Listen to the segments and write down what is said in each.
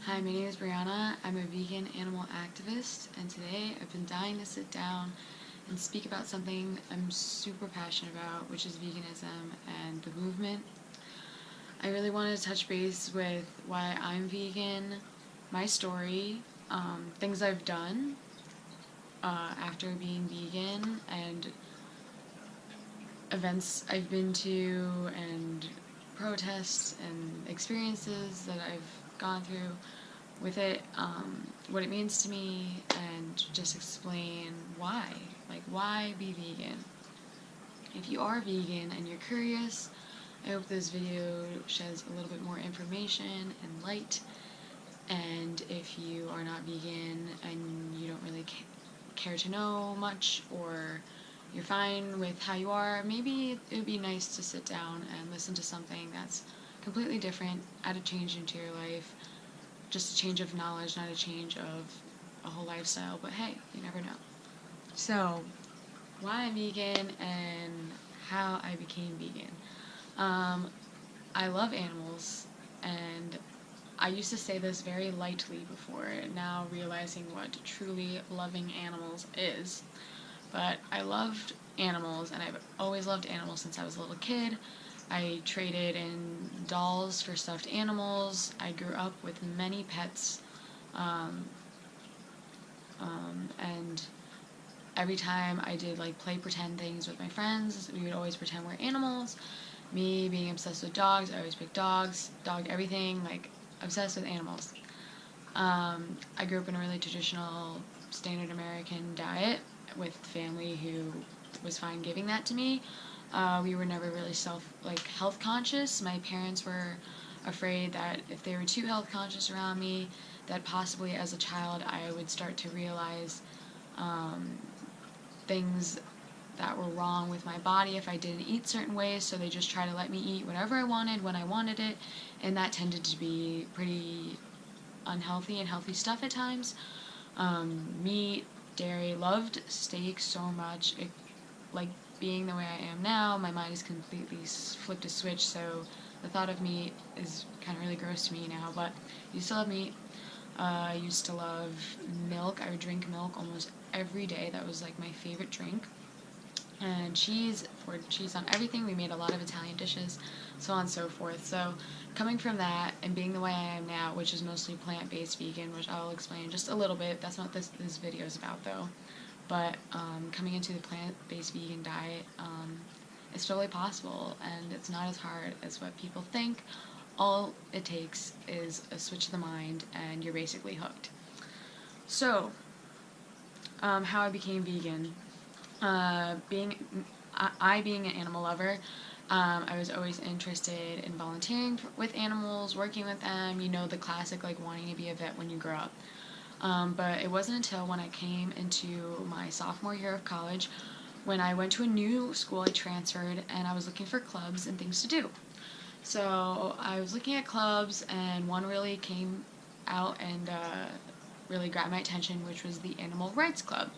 Hi, my name is Brianna. I'm a vegan animal activist, and today I've been dying to sit down and speak about something I'm super passionate about, which is veganism and the movement. I really wanted to touch base with why I'm vegan, my story, things I've done after being vegan, and events I've been to, and protests and experiences that I've gone through with it, what it means to me, and just explain why. Like, why be vegan? If you are vegan and you're curious, I hope this video sheds a little bit more information and light. And if you are not vegan and you don't really care to know much, or you're fine with how you are, maybe it would be nice to sit down and listen to something that's completely different, add a change into your life. Just a change of knowledge, not a change of a whole lifestyle, but hey, you never know. So, why I'm vegan and how I became vegan. I love animals, and I used to say this very lightly before, now realizing what truly loving animals is. But I loved animals, and I've always loved animals since I was a little kid. I traded in dolls for stuffed animals. I grew up with many pets, and every time I did like play pretend things with my friends, we would always pretend we're animals. Me being obsessed with dogs, I always picked dogs, dog everything, like obsessed with animals. I grew up in a really traditional, standard American diet with family who was fine giving that to me. We were never really health conscious. My parents were afraid that if they were too health conscious around me, that possibly as a child I would start to realize things that were wrong with my body if I didn't eat certain ways, so they just try to let me eat whatever I wanted when I wanted it, and that tended to be pretty unhealthy and healthy stuff at times. Meat, dairy, loved steak so much. Being the way I am now, my mind has completely flipped a switch, so the thought of meat is kind of really gross to me now, but I used to love meat. I used to love milk. I would drink milk almost every day. That was like my favorite drink. And cheese, poured cheese on everything. We made a lot of Italian dishes, so on and so forth. So coming from that and being the way I am now, which is mostly plant-based vegan, which I'll explain just a little bit. That's not what this video is about, though. But coming into the plant-based vegan diet, it's totally possible, and it's not as hard as what people think. All it takes is a switch of the mind, and you're basically hooked. So, how I became vegan. Being an animal lover, I was always interested in volunteering with animals, working with them, the classic, like, wanting to be a vet when you grow up. But it wasn't until when I came into my sophomore year of college, when I went to a new school, I transferred, and I was looking for clubs and things to do. So I was looking at clubs, and one really came out and really grabbed my attention, which was the Animal Rights Club.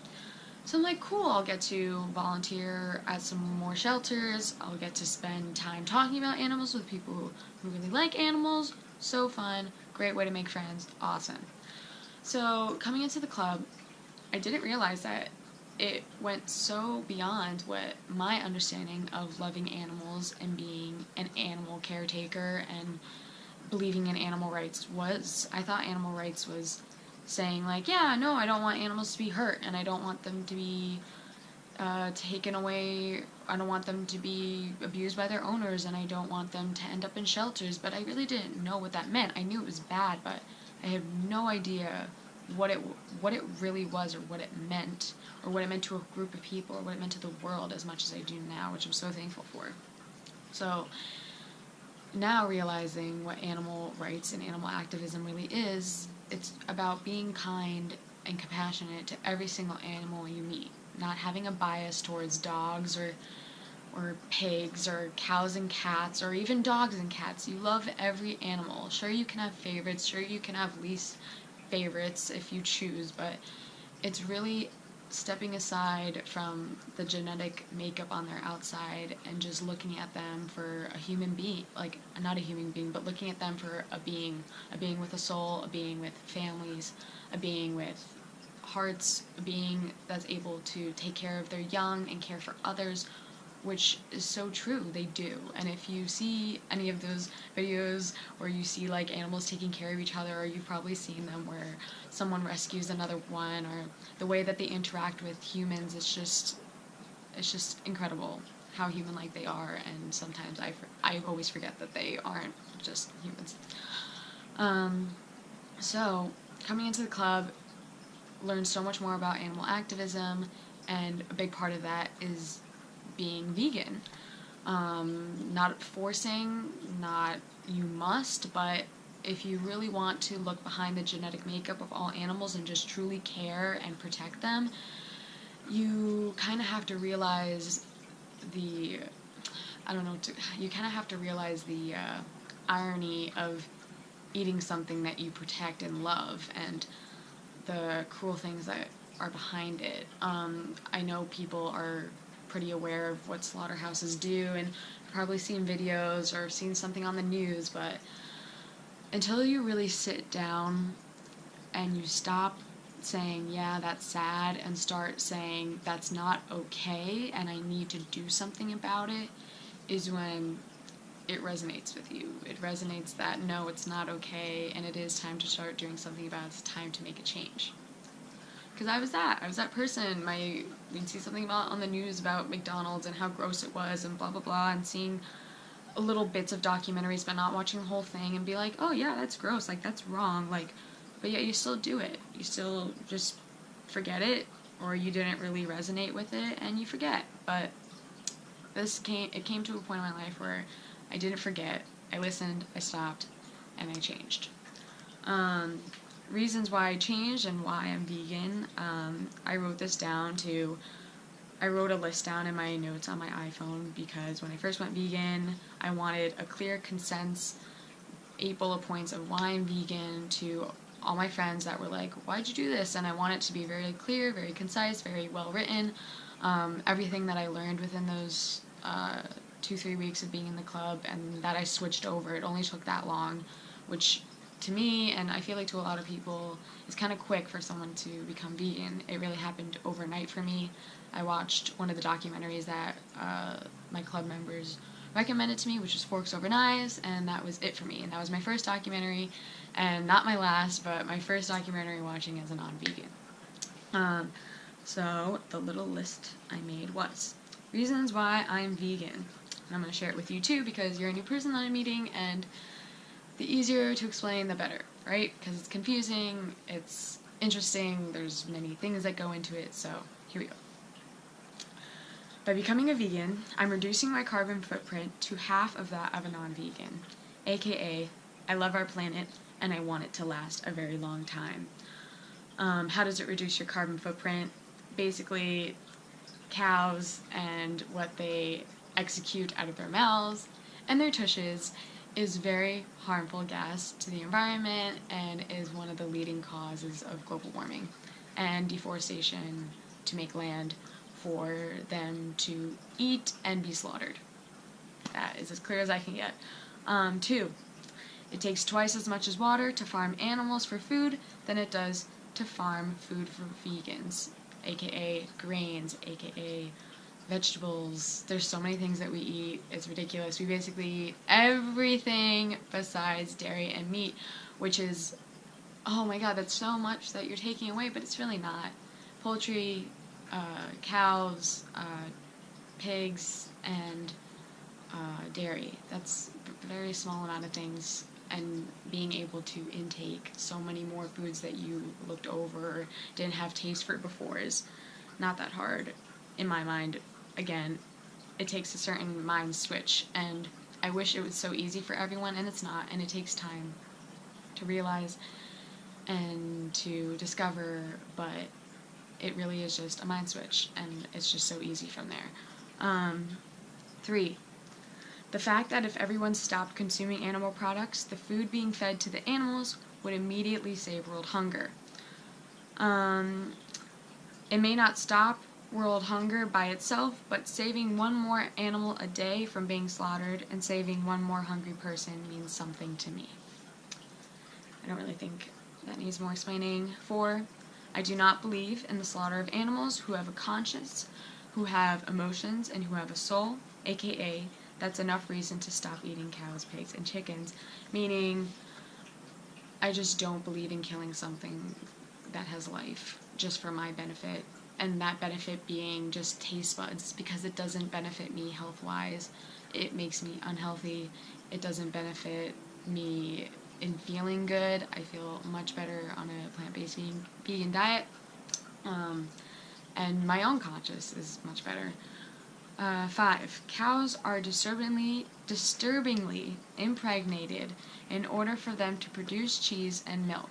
So I'm like, cool, I'll get to volunteer at some more shelters, I'll get to spend time talking about animals with people who really like animals, so fun, great way to make friends, awesome. So coming into the club, I didn't realize that it went so beyond what my understanding of loving animals and being an animal caretaker and believing in animal rights was. I thought animal rights was saying, like, yeah, no, I don't want animals to be hurt, and I don't want them to be taken away, I don't want them to be abused by their owners, and I don't want them to end up in shelters, but I really didn't know what that meant. I knew it was bad, but I had no idea what it really was, or what it meant to a group of people, or what it meant to the world as much as I do now, which I'm so thankful for. So now realizing what animal rights and animal activism really is, it's about being kind and compassionate to every single animal you meet, not having a bias towards dogs or pigs or cows and cats or even dogs and cats. You love every animal. Sure, you can have favorites, sure you can have least favorites if you choose, but it's really stepping aside from the genetic makeup on their outside and just looking at them for a human being, like, not a human being, but looking at them for a being with a soul, a being with families, a being with hearts, a being that's able to take care of their young and care for others, which is so true, they do. And if you see any of those videos where you see like animals taking care of each other, or you've probably seen them where someone rescues another one, or the way that they interact with humans, it's just incredible how human-like they are. And sometimes I always forget that they aren't just humans. So coming into the club, learned so much more about animal activism, and a big part of that is being vegan. Not forcing, not you must, but if you really want to look behind the genetic makeup of all animals and just truly care and protect them, you kind of have to realize the, you kind of have to realize the irony of eating something that you protect and love, and the cruel things that are behind it. I know people are pretty aware of what slaughterhouses do, and probably seen videos or seen something on the news, but until you really sit down and you stop saying, yeah, that's sad, and start saying, that's not okay, and I need to do something about it, is when it resonates with you. It resonates that, no, it's not okay, and it is time to start doing something about it. It's time to make a change. Because I was that person. We'd see something about on the news about McDonald's and how gross it was and blah blah blah, and seeing little bits of documentaries but not watching the whole thing and be like, oh yeah, that's gross, like that's wrong, like, but yet you still do it. You still just forget it, or you didn't really resonate with it and you forget. But it came to a point in my life where I didn't forget, I listened, I stopped, and I changed. Reasons why I changed and why I'm vegan, I wrote a list down in my notes on my iPhone, because when I first went vegan, I wanted a clear, concise 8 bullet points of why I'm vegan to all my friends that were like, why'd you do this? And I want it to be very clear, very concise, very well written. Everything that I learned within those 2-3 weeks of being in the club, and that I switched over, it only took that long, which to me, and I feel like to a lot of people, is kind of quick for someone to become vegan. It really happened overnight for me. I watched one of the documentaries that my club members recommended to me, which was Forks Over Knives, and that was it for me. And that was my first documentary, and not my last, but my first documentary watching as a non-vegan. So the little list I made was reasons why I'm vegan. And I'm going to share it with you too, because you're a new person that I'm meeting, and the easier to explain, the better, right? Because it's confusing, it's interesting, there's many things that go into it, so here we go. By becoming a vegan, I'm reducing my carbon footprint to half of that of a non-vegan, aka I love our planet and I want it to last a very long time. How does it reduce your carbon footprint? Basically, cows and what they execute out of their mouths and their tushes is very harmful gas to the environment and is one of the leading causes of global warming and deforestation to make land for them to eat and be slaughtered. That is as clear as I can get. 2, it takes twice as much as water to farm animals for food than it does to farm food for vegans, aka grains, aka vegetables. There's so many things that we eat, it's ridiculous. We basically eat everything besides dairy and meat, which is, oh my god, that's so much that you're taking away, but it's really not. Poultry, cows, pigs, and dairy. That's a very small amount of things, and being able to intake so many more foods that you looked over or didn't have taste for before is not that hard, in my mind. Again, it takes a certain mind switch, and I wish it was so easy for everyone, and it's not, and it takes time to realize and to discover, but it really is just a mind switch, and it's just so easy from there. 3, the fact that if everyone stopped consuming animal products, the food being fed to the animals would immediately save world hunger. It may not stop world hunger by itself, but saving one more animal a day from being slaughtered and saving one more hungry person means something to me. I don't really think that needs more explaining. 4, I do not believe in the slaughter of animals who have a conscience, who have emotions, and who have a soul, aka that's enough reason to stop eating cows, pigs, and chickens, meaning I just don't believe in killing something that has life just for my benefit, and that benefit being just taste buds, because it doesn't benefit me health-wise. It makes me unhealthy. It doesn't benefit me in feeling good. I feel much better on a plant-based vegan diet, and my own conscience is much better. 5, cows are disturbingly impregnated in order for them to produce cheese and milk.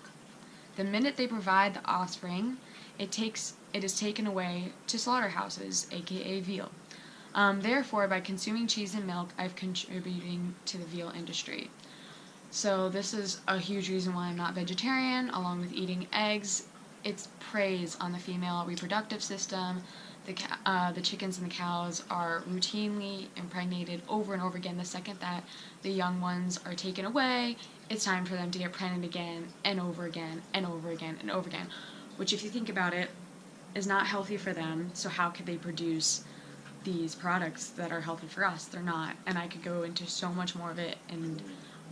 The minute they provide the offspring, it is taken away to slaughterhouses, aka veal. Therefore, by consuming cheese and milk, I'm contributing to the veal industry. So this is a huge reason why I'm not vegetarian, along with eating eggs. It preys on the female reproductive system. The chickens and the cows are routinely impregnated over and over again. The second that the young ones are taken away, it's time for them to get pregnant again and over again and over again and over again, which, if you think about it, is not healthy for them. So how could they produce these products that are healthy for us? They're not. And I could go into so much more of it and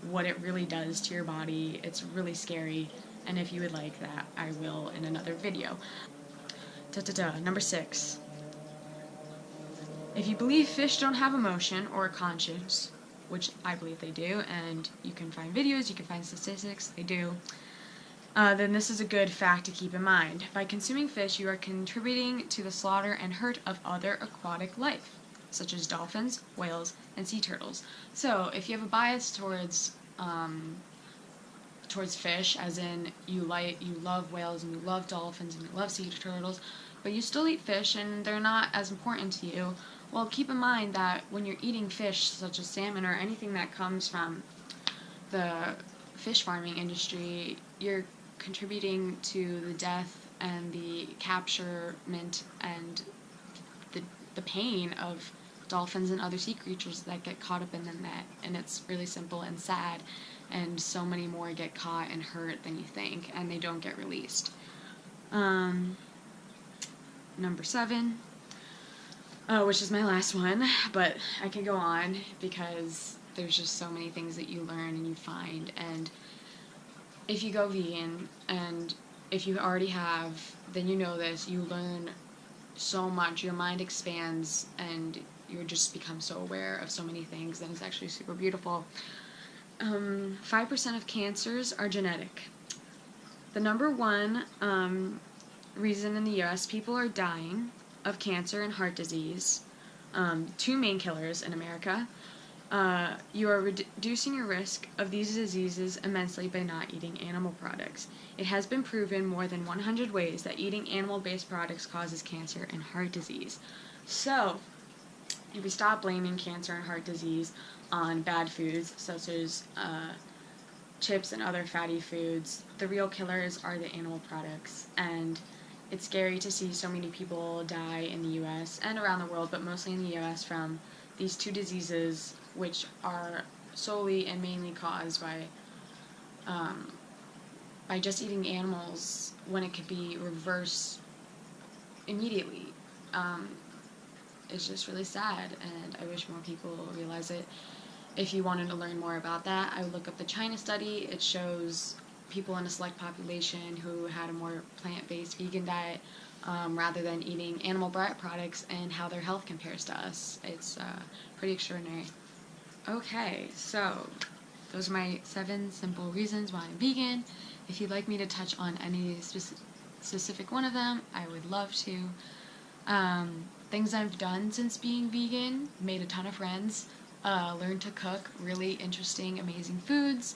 what it really does to your body. It's really scary, and if you would like that, I will in another video. Number 6. If you believe fish don't have emotion or a conscience, which I believe they do, and you can find videos, you can find statistics, they do, then this is a good fact to keep in mind. By consuming fish, you are contributing to the slaughter and hurt of other aquatic life, such as dolphins, whales, and sea turtles. So, if you have a bias towards fish, as in you love whales and you love dolphins and you love sea turtles, but you still eat fish and they're not as important to you, well, keep in mind that when you're eating fish, such as salmon or anything that comes from the fish farming industry, you're contributing to the death and the capturement and the pain of dolphins and other sea creatures that get caught up in the net. And it's really simple and sad, and so many more get caught and hurt than you think, and they don't get released. Number 7, which is my last one, but I can go on because there's just so many things that you learn and you find. And if you go vegan, and if you already have, then you know this, you learn so much, your mind expands, and you just become so aware of so many things, and it's actually super beautiful. 5% of cancers are genetic. The number 1 reason in the US people are dying of cancer and heart disease, 2 main killers in America, you are reducing your risk of these diseases immensely by not eating animal products. It has been proven more than 100 ways that eating animal-based products causes cancer and heart disease. So, if we stop blaming cancer and heart disease on bad foods, such as chips and other fatty foods, the real killers are the animal products. And it's scary to see so many people die in the US and around the world, but mostly in the US, from these 2 diseases, which are solely and mainly caused by just eating animals, when it could be reversed immediately. It's just really sad, and I wish more people realize it. If you wanted to learn more about that, I would look up the China study. It shows people in a select population who had a more plant-based vegan diet, rather than eating animal products, and how their health compares to us. It's pretty extraordinary. Okay, so those are my 7 simple reasons why I'm vegan. If you'd like me to touch on any specific one of them, I would love to. Things I've done since being vegan: made a ton of friends, learned to cook really interesting, amazing foods,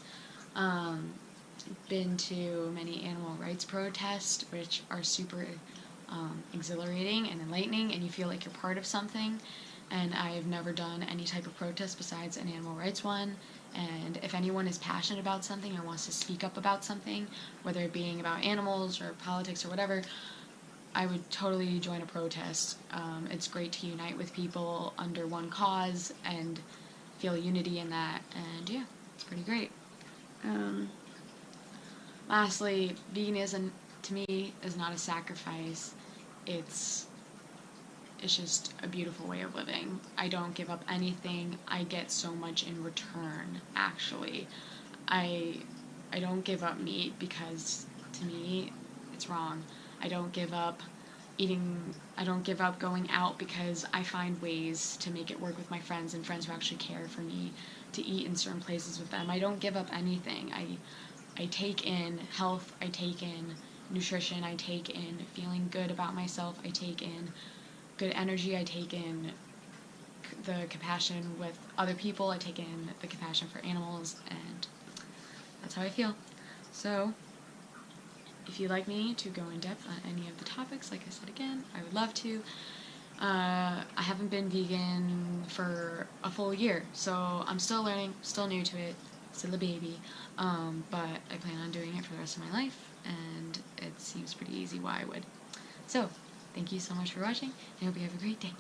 been to many animal rights protests, which are super exhilarating and enlightening, and you feel like you're part of something. And I've never done any type of protest besides an animal rights one. And if anyone is passionate about something or wants to speak up about something, whether it being about animals or politics or whatever, I would totally join a protest. It's great to unite with people under one cause and feel unity in that, and yeah, it's pretty great. Lastly, veganism to me is not a sacrifice. It's just a beautiful way of living. I don't give up anything. I get so much in return, actually. I don't give up meat because, to me, it's wrong. I don't give up going out because I find ways to make it work with my friends and friends who actually care for me, to eat in certain places with them. I don't give up anything. I take in health, I take in nutrition, I take in feeling good about myself, I take in good energy, I take in the compassion with other people, I take in the compassion for animals, and that's how I feel. So, if you'd like me to go in depth on any of the topics, like I said again, I would love to. I haven't been vegan for a full year, so I'm still learning, still new to it, still a baby, but I plan on doing it for the rest of my life, and it seems pretty easy why I would. So, thank you so much for watching, and I hope you have a great day.